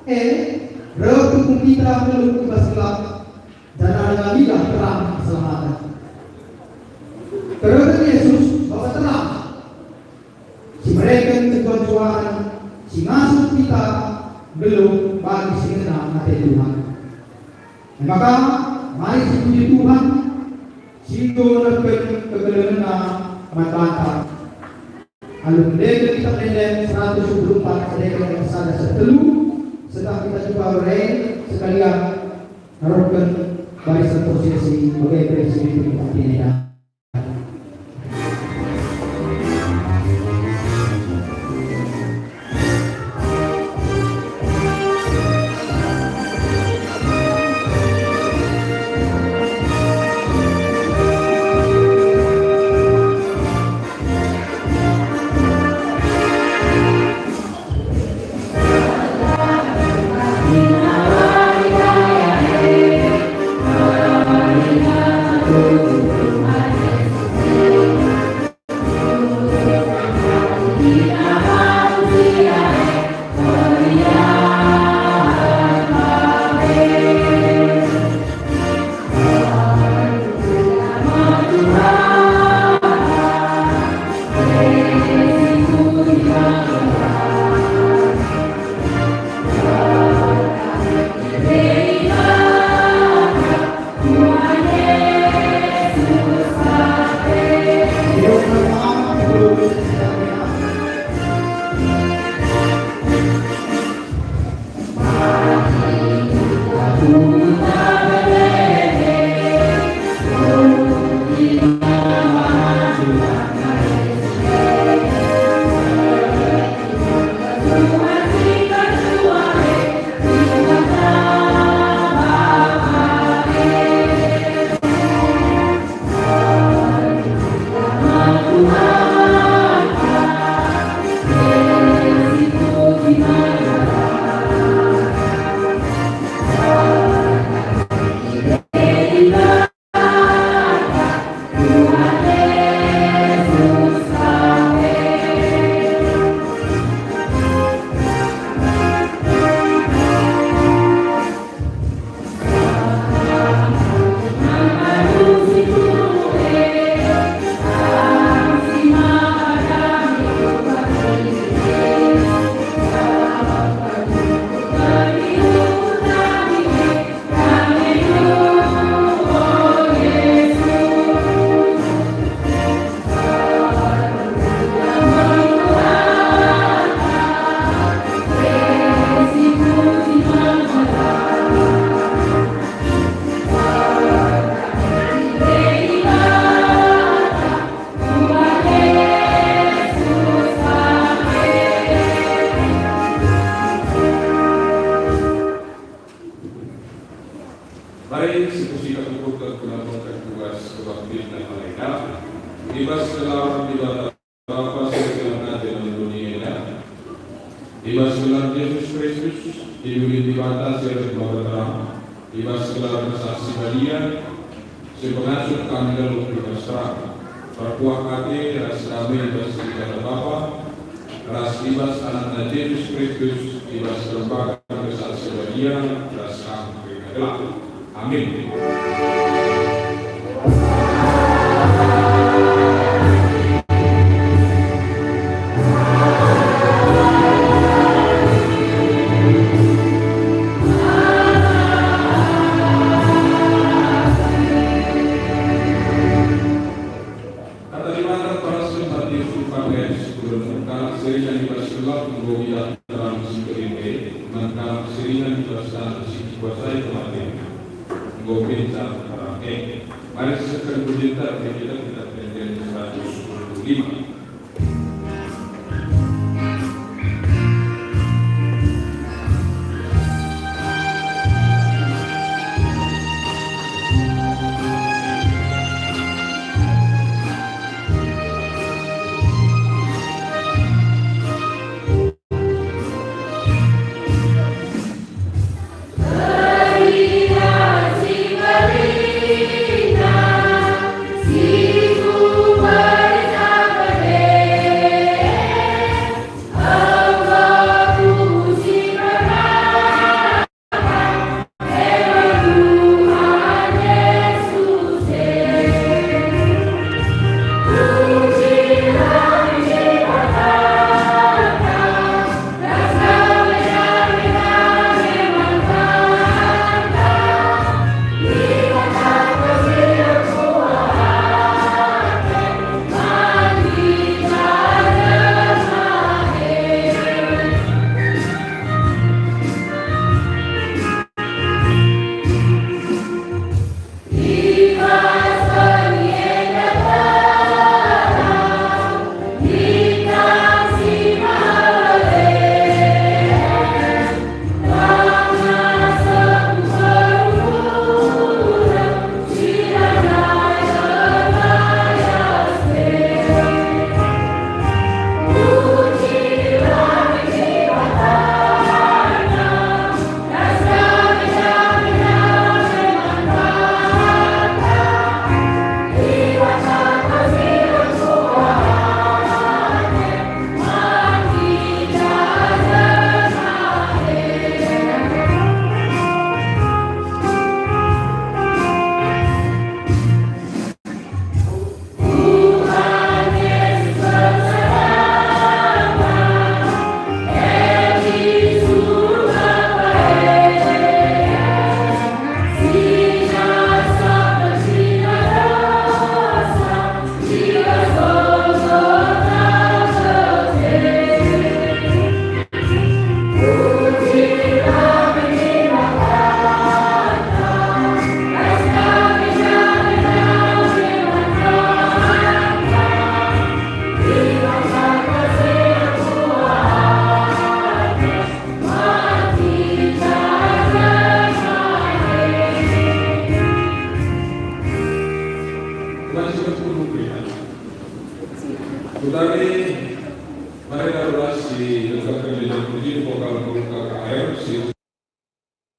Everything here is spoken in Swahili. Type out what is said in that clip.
Roh tubuh kita melulu bebas gelap dan alamilah terang keselamatan. Karena Yesus bawa terang. Si mereka tujuan suara, si masuk kita belum bagi singena mati Tuhan. Dan maka mari puji Tuhan, situ lebih kegelengan mata. Alun dek kita pendek 124 sedekah yang sada setelu. Setelah kita coba berai sekalian merupakan barisan prosesi sebagai presiden partai Neda. Mari diskusi kebutuhan melakukan tugas kebaktian mereka. Ibas selawan di Bapa segala dengan dunia. Ibas selawan Yesus Kristus di batas yang berterang. Ibas selawan saksi Maria sepengasuh kami dalam berserah. Perpuak hati ras kami ibas segala Bapa. Ras ibas anak Yesus Kristus ibas lembaga saksi Maria ras kami gelap. Amin. Mari sesekali berjenta kita pendek 125. Si tu bersama kemungkinan. Tetapi mereka adalah si Dr. Kerja Puji Vokal KKR, si